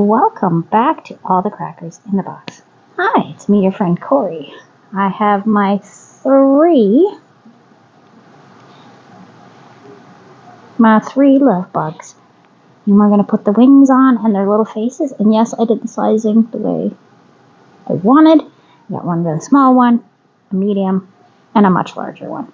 Welcome back to All the Crackers in the Box. Hi, it's me, your friend Corey. I have my three love bugs. And we're going to put the wings on and their little faces. And yes, I did the sizing the way I wanted. I got one really small one, a medium, and a much larger one.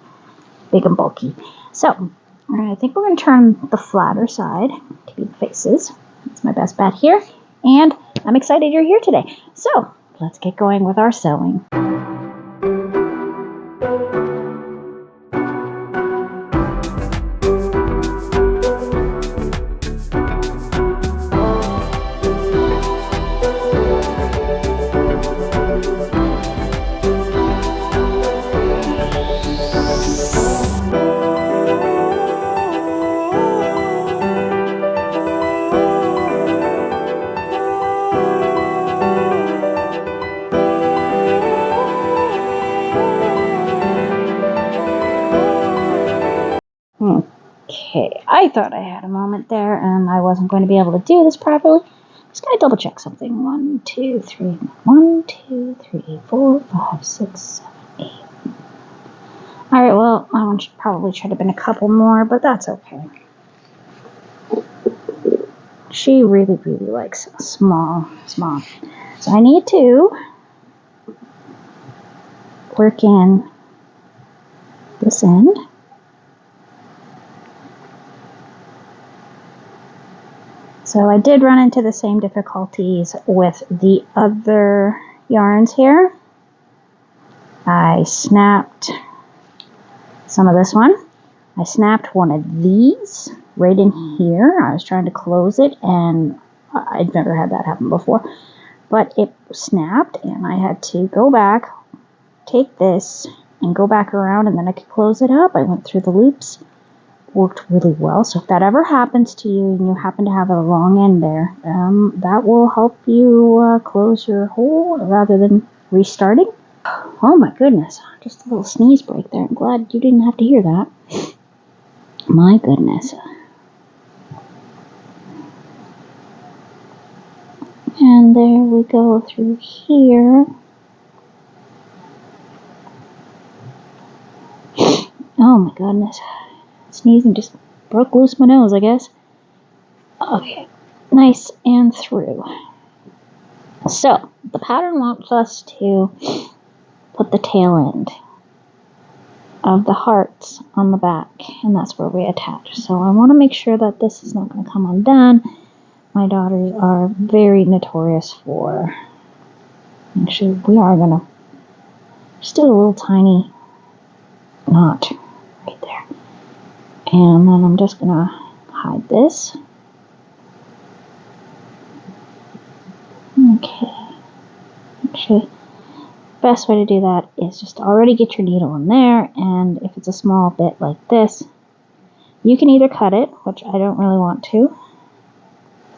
Big and bulky. So, I think we're going to turn the flatter side to be the faces. That's my best bet here. And I'm excited you're here today. So, let's get going with our sewing. Okay, I thought I had a moment there and I wasn't going to be able to do this properly. Just gotta double check something. 1, 2, 3, 1, 2, 3, 4, 5, 6, 7, 8. Alright, well, I probably should have been a couple more, but that's okay. She really, really likes small. So I need to work in this end. So I did run into the same difficulties with the other yarns here. I snapped some of this one. I snapped one of these right in here. I was trying to close it and I'd never had that happen before. But it snapped and I had to go back, take this and go back around and then I could close it up. I went through the loops. Worked really well. So if that ever happens to you and you happen to have a long end there, that will help you close your hole rather than restarting. Oh my goodness, just a little sneeze break there. I'm glad you didn't have to hear that. My goodness. And there we go through here. Oh my goodness. Sneezing just broke loose my nose, I guess. Okay, nice and through. So, the pattern wants us to put the tail end of the hearts on the back, and that's where we attach. So I want to make sure that this is not going to come undone. My daughters are very notorious for, actually we are going to just do a little tiny knot right there. And then I'm just going to hide this. Okay. Actually, best way to do that is just already get your needle in there, and if it's a small bit like this, you can either cut it, which I don't really want to.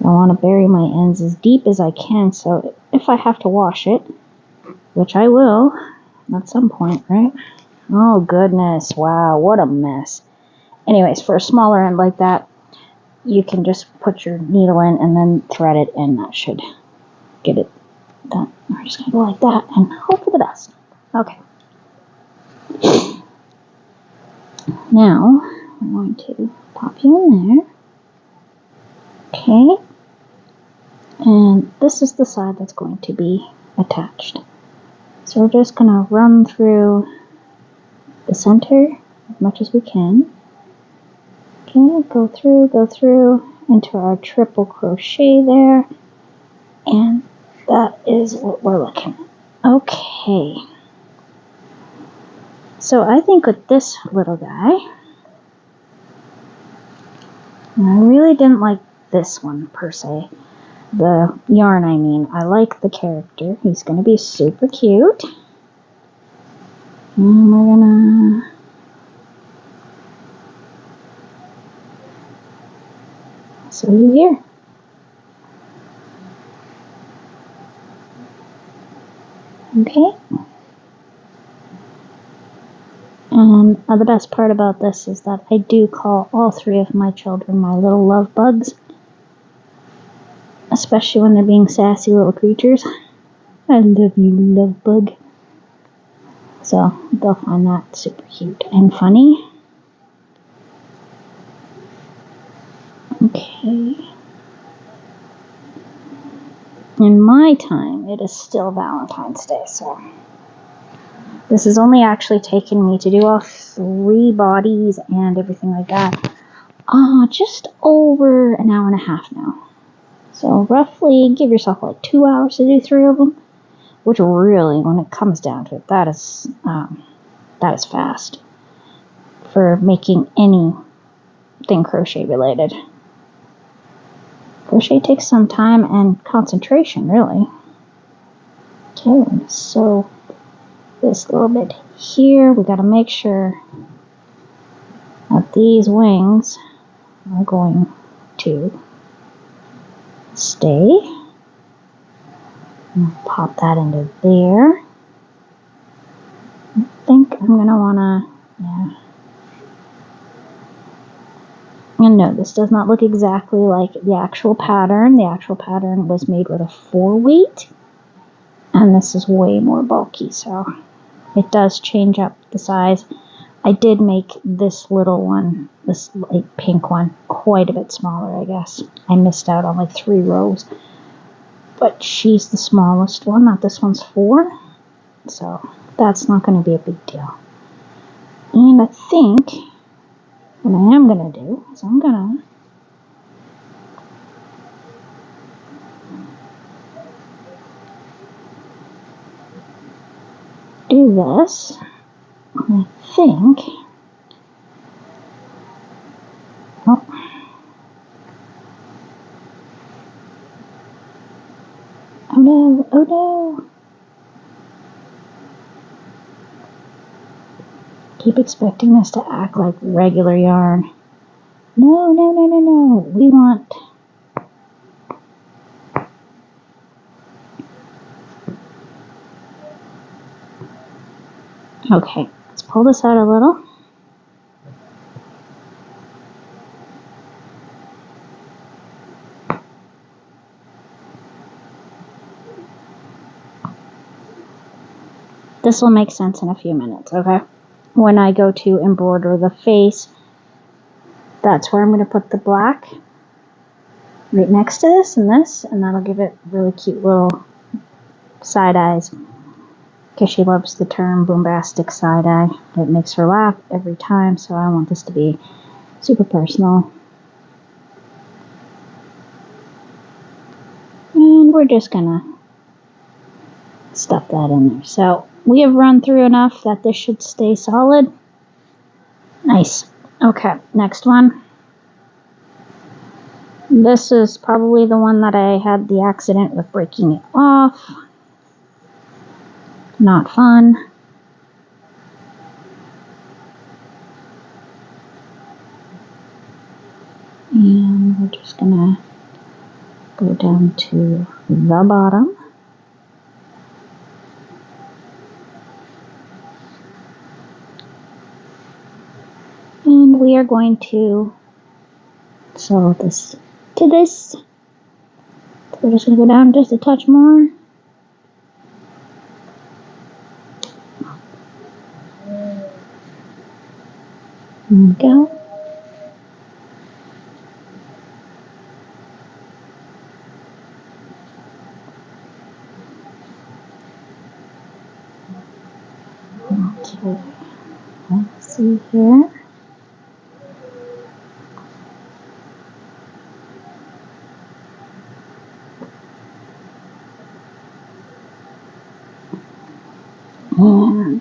I want to bury my ends as deep as I can, so if I have to wash it, which I will at some point, right? Oh goodness, wow, what a mess. Anyways, for a smaller end like that, you can just put your needle in and then thread it, and that should get it done. We're just going to go like that and hope for the best. Okay. Now, I'm going to pop you in there. Okay. And this is the side that's going to be attached. So we're just going to run through the center as much as we can. Okay, go through into our triple crochet there. And that is what we're looking at. Okay. So I think with this little guy, and I really didn't like this one per se. The yarn, I mean. I like the character. He's going to be super cute. And we're going to sew you here. Okay. And the best part about this is that I do call all three of my children my little love bugs. especially when they're being sassy little creatures. I love you, love bug. So they'll find that super cute and funny. Okay. In my time, it is still Valentine's Day, so this has only actually taken me to do all 3 bodies and everything like that. Just over an hour and a half now. So roughly give yourself like 2 hours to do 3 of them, which really, when it comes down to it, that is fast for making anything crochet related. Crochet takes some time and concentration, really. Okay, so this little bit here, we got to make sure that these wings are going to stay. I'll pop that into there. I think I'm going to want to, yeah. And no, this does not look exactly like the actual pattern. The actual pattern was made with a 4-weight, and this is way more bulky, so it does change up the size. I did make this little one, this like pink one, quite a bit smaller, I guess. I missed out on like 3 rows. But she's the smallest one, not this one's 4. So that's not going to be a big deal. And I think what I am going to do is I'm going to do this. I think. Oh. Oh no, oh no. Keep expecting this to act like regular yarn. No, no, no, no, no. We want... Okay, let's pull this out a little. This will make sense in a few minutes, okay? When I go to embroider the face, that's where I'm going to put the black right next to this, and that'll give it really cute little side eyes. Because she loves the term bombastic side eye. It makes her laugh every time, so I want this to be super personal. And we're just going to stuff that in there. So we have run through enough that this should stay solid. Nice. Okay, next one. This is probably the one that I had the accident with breaking it off. Not fun. And we're just gonna go down to the bottom. And we are going to sew this to this. So we're just going to go down just a touch more. There we go. Okay, let's see here. And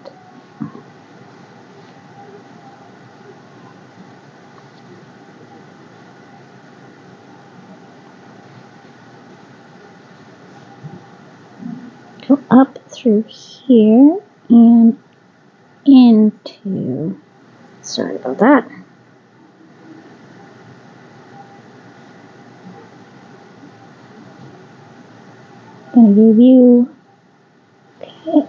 go up through here and into, sorry about that. Gonna give you, okay.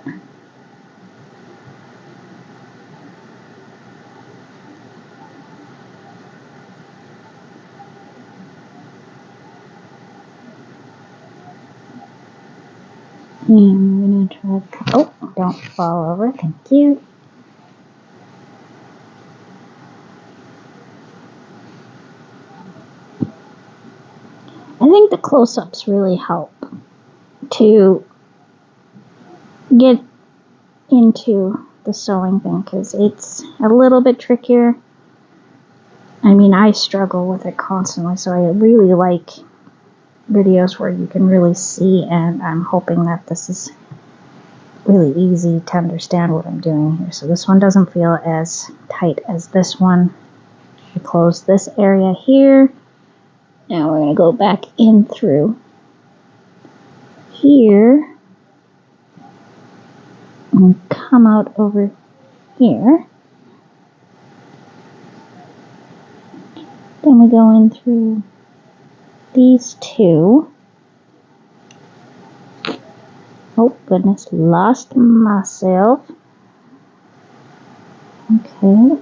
And I'm gonna try. Oh, don't fall over. Thank you. I think the close-ups really help to get into the sewing thing because it's a little bit trickier. I mean, I struggle with it constantly, so I really like videos where you can really see, and I'm hoping that this is really easy to understand what I'm doing here. So this one doesn't feel as tight as this one. I close this area here. Now we're going to go back in through here and come out over here. Then we go in through these two. Oh goodness, lost myself. Okay.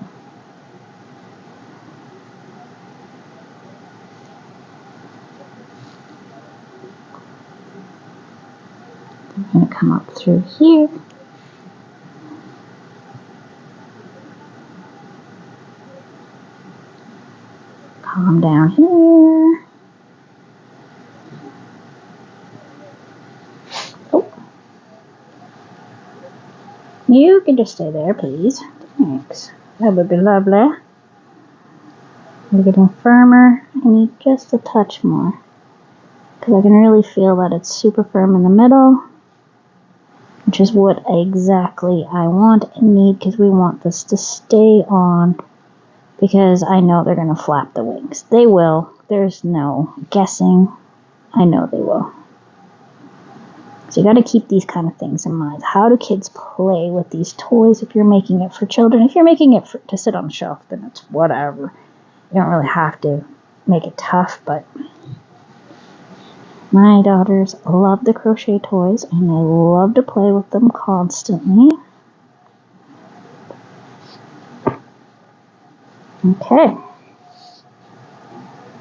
I'm going to come up through here. Calm down here. Oh. You can just stay there, please. Thanks. That would be lovely. I'm getting firmer. I need just a touch more. Because I can really feel that it's super firm in the middle. Which is what exactly I want and need, because we want this to stay on. Because I know they're going to flap the wings. They will. There's no guessing. I know they will. So you got to keep these kind of things in mind. How do kids play with these toys if you're making it for children? If you're making it to sit on a shelf, then it's whatever. You don't really have to make it tough, but my daughters love the crochet toys and they love to play with them constantly. Okay.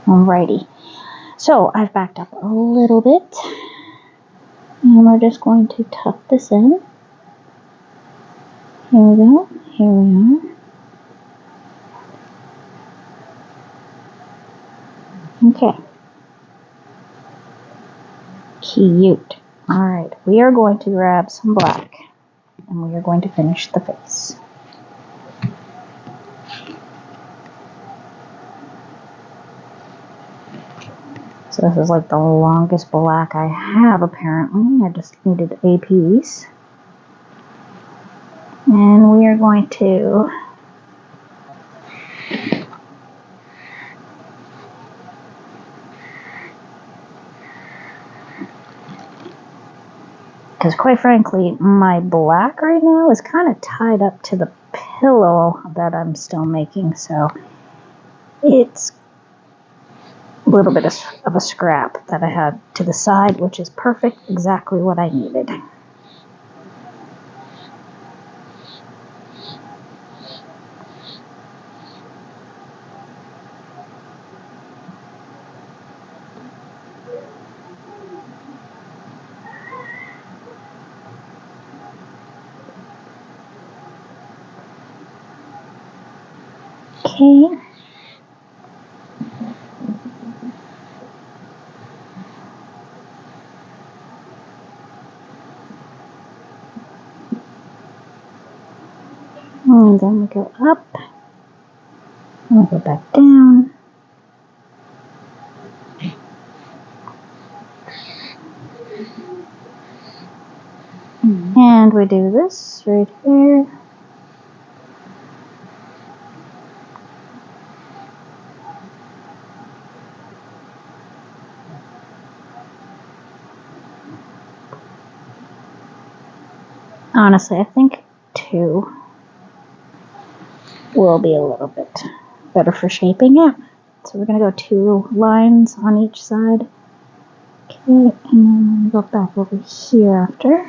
Alrighty. So I've backed up a little bit. And we're just going to tuck this in. Here we go. Here we are. Okay. Cute. Alright, we are going to grab some black. And we are going to finish the face. So this is like the longest black I have apparently. I just needed a piece. And we are going to because quite frankly, my black right now is kind of tied up to the pillow that I'm still making, so it's a little bit of a scrap that I had to the side, which is perfect, exactly what I needed. Okay. And then we go up. And we go back down. And we do this right here. Honestly, I think 2 will be a little bit better for shaping it. So we're going to go 2 lines on each side. Okay, and then go back over here after.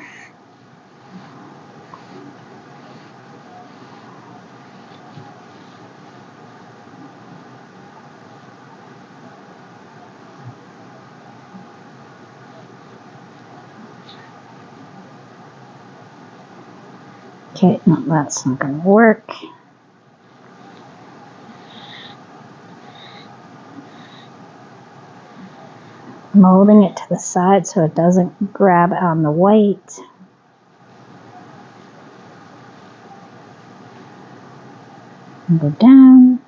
Okay, no, that's not going to work. I'm holding it to the side so it doesn't grab on the white. And go down.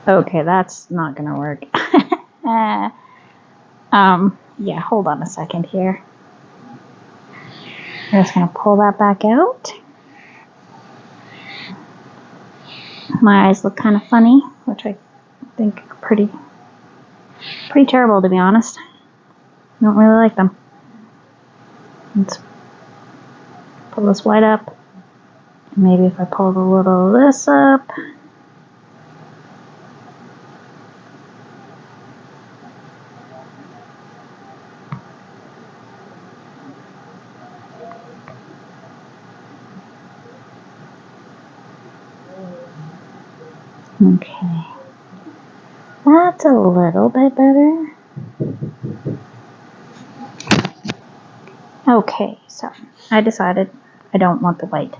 Okay, that's not gonna work. Yeah, hold on a second here. I'm just gonna pull that back out. My eyes look kind of funny, which I think are pretty terrible, to be honest. Don't really like them. Let's pull this white up. Maybe if I pull a little of this up. Okay. That's a little bit better. Okay, so I decided I don't want the white.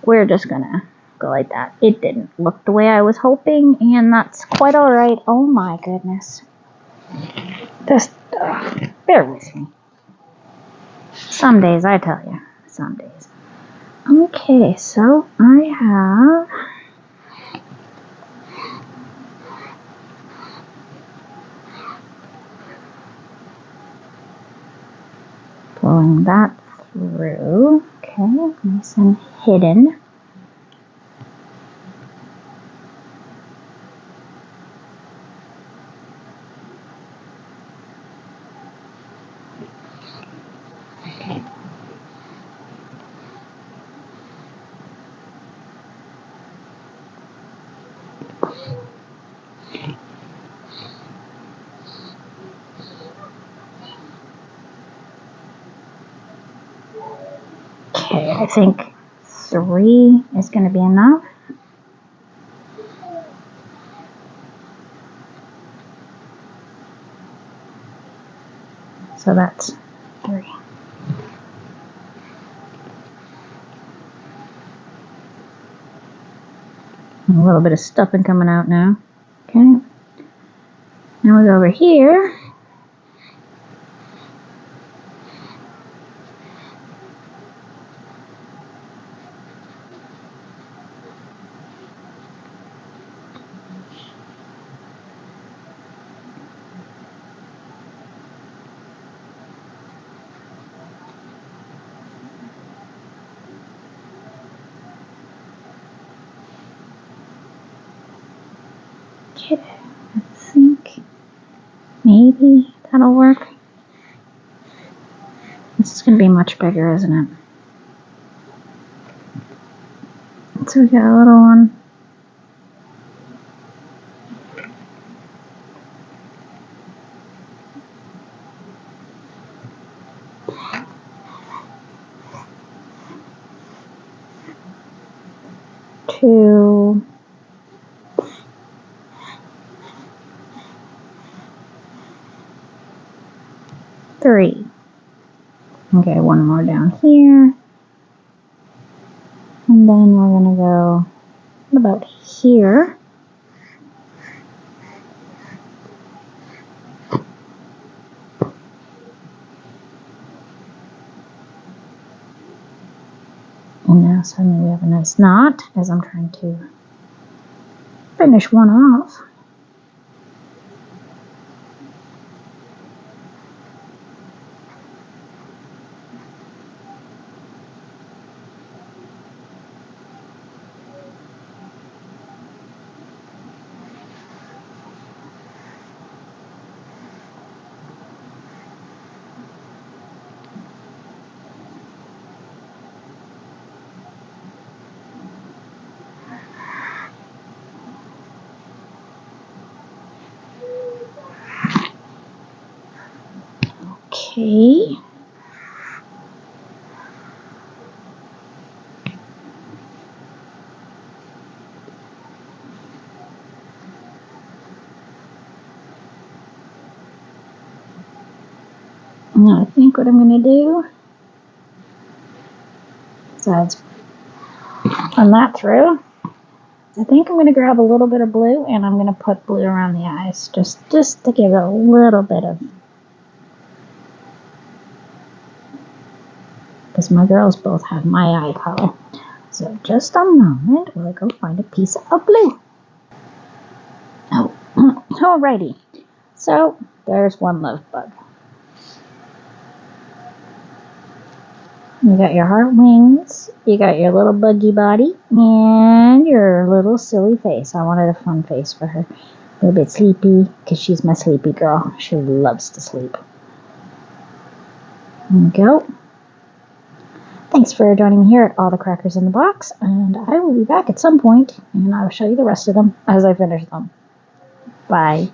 We're just gonna go like that. It didn't look the way I was hoping, and that's quite alright. Oh my goodness. Just, bear with me. Some days, I tell you. Some days. Okay, so I have pulling that through. Okay, nice and hidden. Okay, I think 3 is going to be enough. So that's 3. A little bit of stuffing coming out now. Okay. Now we go over here. Okay, I think maybe that'll work. This is going to be much bigger, isn't it? So we got a little one. Two. 3. Okay, one more down here. And then we're going to go about here. And now suddenly we have a nice knot as I'm trying to finish one off. Okay. Now I think what I'm going to do, besides run that through, I think I'm going to grab a little bit of blue and I'm going to put blue around the eyes just to give it a little bit of, because my girls both have my eye color. So just a moment while I go find a piece of blue. Oh, alrighty. So there's one love bug. You got your heart wings, you got your little buggy body, and your little silly face. I wanted a fun face for her. A little bit sleepy, because she's my sleepy girl. She loves to sleep. There we go. Thanks for joining me here at All the Crackers in the Box, and I will be back at some point, and I will show you the rest of them as I finish them. Bye.